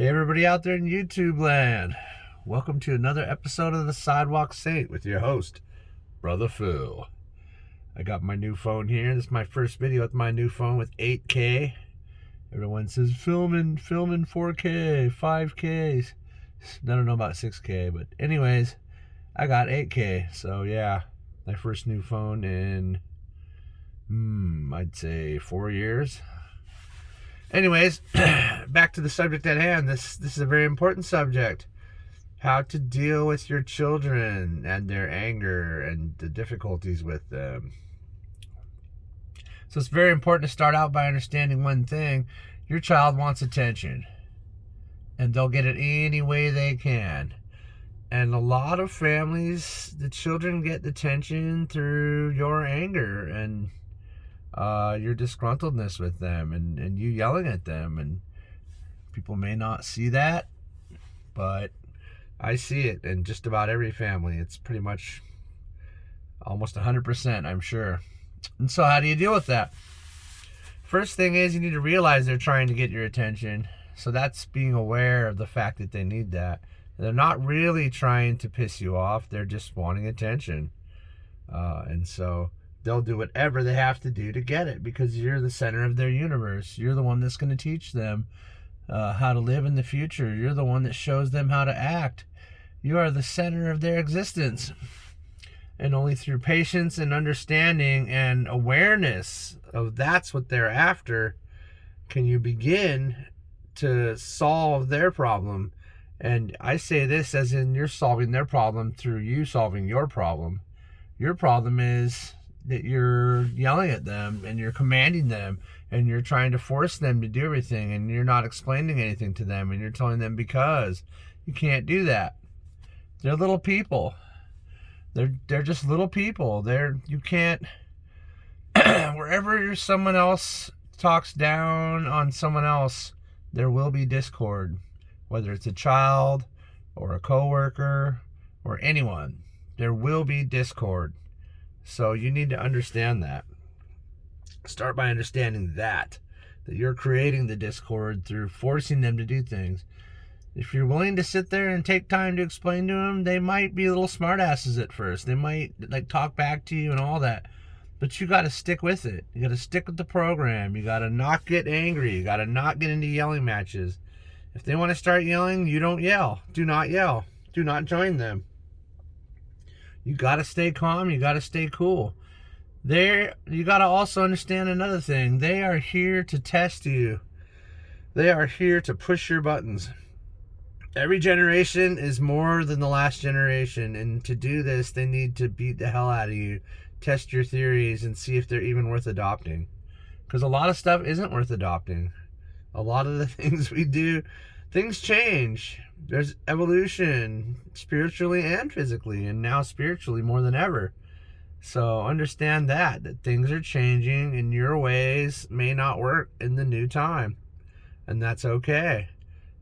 Hey everybody out there in YouTube land. Welcome to another episode of the Sidewalk Saint with your host, Brother Phil. I got my new phone here. This is my first video with my new phone with 8K. Everyone says filming 4K, 5K. I don't know about 6K, but anyways, I got 8K. So yeah, my first new phone in, I'd say 4 years. Anyways, back to the subject at hand. This is a very important subject. How to deal with your children and their anger and the difficulties with them. So it's very important to start out by understanding one thing. Your child wants attention, and they'll get it any way they can. And a lot of families, the children get attention through your anger and your disgruntledness with them and you yelling at them. And people may not see that, but I see it in just about every family. It's pretty much almost 100%, I'm sure. And so how do you deal with that? First thing is, you need to realize they're trying to get your attention. So that's being aware of the fact that they need that. They're not really trying to piss you off. They're just wanting attention. And so they'll do whatever they have to do to get it, because you're the center of their universe. You're the one that's going to teach them how to live in the future. You're the one that shows them how to act. You are the center of their existence. And only through patience and understanding and awareness of that's what they're after can you begin to solve their problem. And I say this as in you're solving their problem through you solving your problem. Your problem is that you're yelling at them and you're commanding them and you're trying to force them to do everything, and you're not explaining anything to them, and you're telling them because you can't do that. They're little people. They're just little people. You can't wherever someone else talks down on someone else, there will be discord, whether it's a child or a coworker or anyone. There will be discord. So you need to understand that. Start by understanding that you're creating the discord through forcing them to do things. If you're willing to sit there and take time to explain to them, they might be little smartasses at first. They might talk back to you and all that. But you got to stick with it. You got to stick with the program. You got to not get angry. You got to not get into yelling matches. If they want to start yelling, you don't yell. Do not yell. Do not join them. You got to stay calm. You got to stay cool. You got to also understand another thing. They are here to test you. They are here to push your buttons. Every generation is more than the last generation. And to do this, they need to beat the hell out of you. Test your theories and see if they're even worth adopting. Because a lot of stuff isn't worth adopting. A lot of the things we do, things change. There's evolution, spiritually and physically, and now spiritually more than ever. So understand that things are changing and your ways may not work in the new time. And that's okay.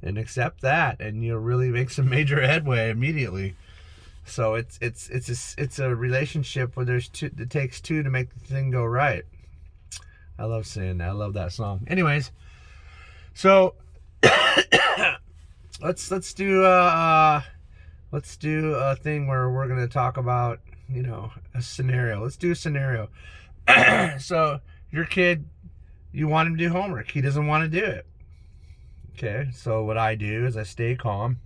And accept that, and you'll really make some major headway immediately. So it's a relationship where it takes two to make the thing go right. I love saying that. I love that song. Anyways, so let's do a thing where we're gonna talk about, a scenario. Let's do a scenario. So your kid, you want him to do homework. He doesn't want to do it. Okay, so what I do is I stay calm.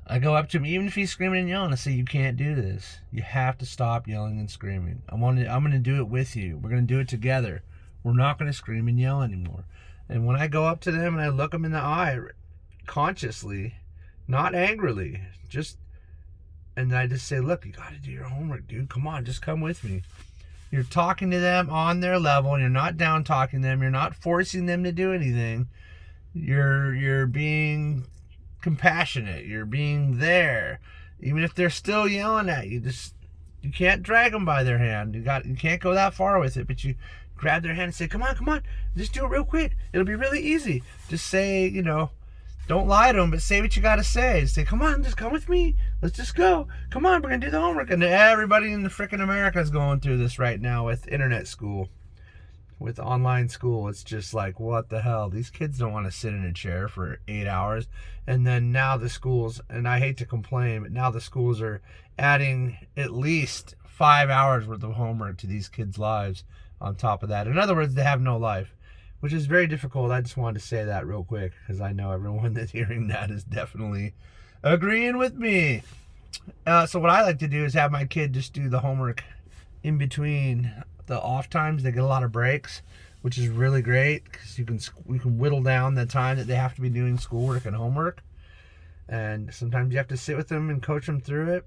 I go up to him, even if he's screaming and yelling, I say, you can't do this. You have to stop yelling and screaming. I'm going to do it with you. We're going to do it together. We're not going to scream and yell anymore. And when I go up to them and I look them in the eye consciously, not angrily, and I just say, look, you got to do your homework, dude. Come on, just come with me. You're talking to them on their level, and you're not down talking them. You're not forcing them to do anything. You're being compassionate. You're being there. Even if they're still yelling at you, you can't drag them by their hand. You can't go that far with it, but you grab their hand and say, come on, just do it real quick. It'll be really easy. Just say, don't lie to them, but say what you got to say. Say, come on, just come with me. Let's just go. Come on, we're going to do the homework. And everybody in the frickin' America is going through this right now with internet school. with online school. It's just like, what the hell? These kids don't want to sit in a chair for 8 hours. And then now the schools, and I hate to complain, but now the schools are adding at least 5 hours worth of homework to these kids' lives on top of that. In other words, they have no life, which is very difficult. I just wanted to say that real quick because I know everyone that's hearing that is definitely agreeing with me. So what I like to do is have my kid just do the homework in between the off times. They get a lot of breaks, which is really great because we can whittle down the time that they have to be doing schoolwork and homework. And sometimes you have to sit with them and coach them through it.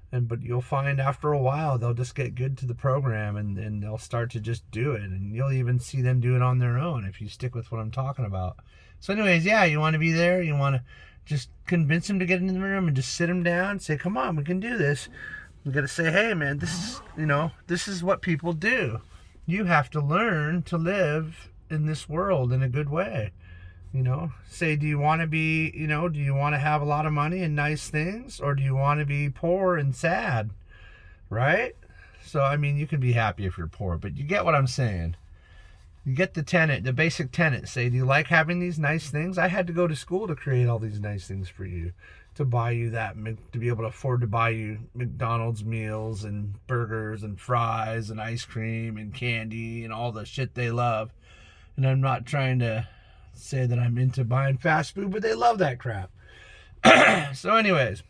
But you'll find after a while they'll just get good to the program and they'll start to just do it. And you'll even see them do it on their own if you stick with what I'm talking about. So anyways, yeah, you want to be there. You want to just convince them to get into the room and just sit them down and say, come on, we can do this. You got to say, hey, man, this is what people do. You have to learn to live in this world in a good way. Say, do you want to be, do you want to have a lot of money and nice things, or do you want to be poor and sad? Right? So, I mean, you can be happy if you're poor, but you get what I'm saying. You get the basic tenet. Say, do you like having these nice things? I had to go to school to create all these nice things for you, to buy you that, to be able to afford to buy you McDonald's meals and burgers and fries and ice cream and candy and all the shit they love. And I'm not trying to say that I'm into buying fast food, but they love that crap. So anyways,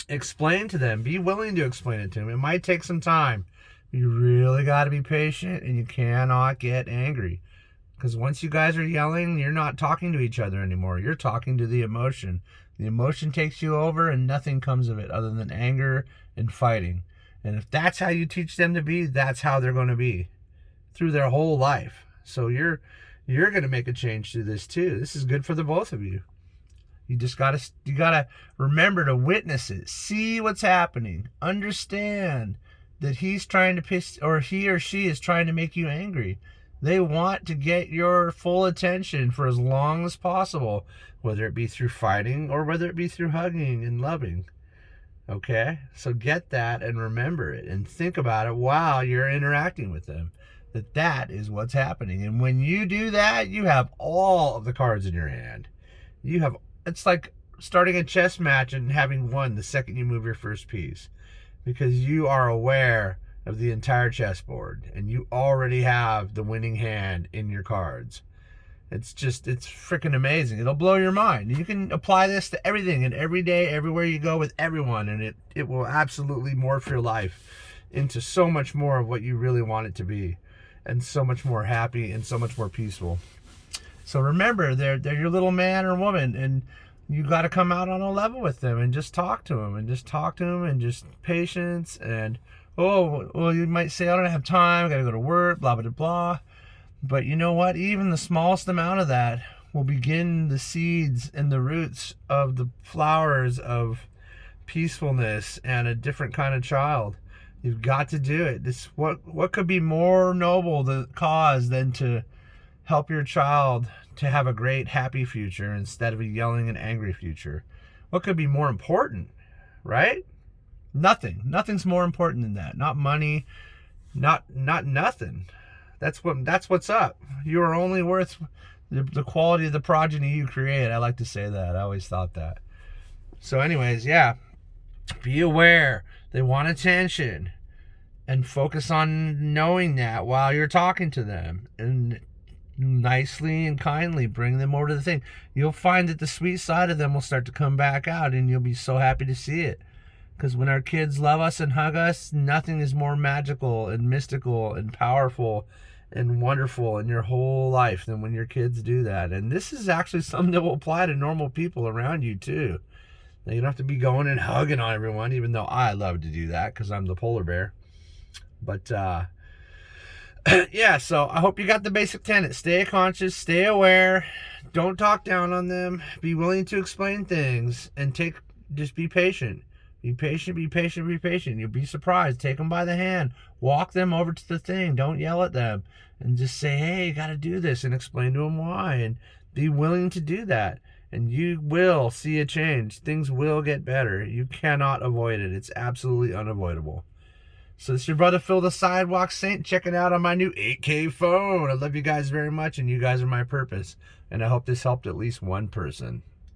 explain to them. Be willing to explain it to them. It might take some time. You really got to be patient, and you cannot get angry. Because once you guys are yelling, you're not talking to each other anymore. You're talking to the emotion. The emotion takes you over, and nothing comes of it other than anger and fighting. And if that's how you teach them to be, that's how they're going to be through their whole life. So you're going to make a change through this too. This is good for the both of you. You gotta remember to witness it, see what's happening, understand that he's trying to he or she is trying to make you angry. They want to get your full attention for as long as possible, whether it be through fighting or whether it be through hugging and loving. Okay? So get that and remember it and think about it while you're interacting with them. That is what's happening. And when you do that, you have all of the cards in your hand. It's like starting a chess match and having won the second you move your first piece, because you are aware of the entire chessboard and you already have the winning hand in your cards. It's freaking amazing. It'll blow your mind. You can apply this to everything and every day, everywhere you go with everyone, and it will absolutely morph your life into so much more of what you really want it to be, and so much more happy and so much more peaceful. So remember, they're your little man or woman, and you got to come out on a level with them and just talk to them and just patience. And you might say, I don't have time, I got to go to work, blah blah blah. But you know what? Even the smallest amount of that will begin the seeds and the roots of the flowers of peacefulness and a different kind of child. You've got to do it. What could be more noble the cause than to help your child to have a great, happy future instead of a yelling and angry future? What could be more important, right? Nothing. Nothing's more important than that. Not money, not nothing. That's what's up. You are only worth the quality of the progeny you create. I like to say that. I always thought that. So anyways, yeah. Be aware. They want attention. And focus on knowing that while you're talking to them. And nicely and kindly bring them over to the thing. You'll find that the sweet side of them will start to come back out, and you'll be so happy to see it. Because when our kids love us and hug us, nothing is more magical and mystical and powerful and wonderful in your whole life than when your kids do that. And this is actually something that will apply to normal people around you too. Now, you don't have to be going and hugging on everyone, even though I love to do that because I'm the polar bear. But yeah, so I hope you got the basic tenets. Stay conscious, stay aware, don't talk down on them, be willing to explain things, and just be patient. Be patient, be patient, be patient. You'll be surprised. Take them by the hand. Walk them over to the thing. Don't yell at them. And just say, hey, you got to do this, and explain to them why. And be willing to do that. And you will see a change. Things will get better. You cannot avoid it. It's absolutely unavoidable. So this is your brother Phil, the Sidewalk Saint, checking out on my new 8K phone. I love you guys very much, and you guys are my purpose. And I hope this helped at least one person.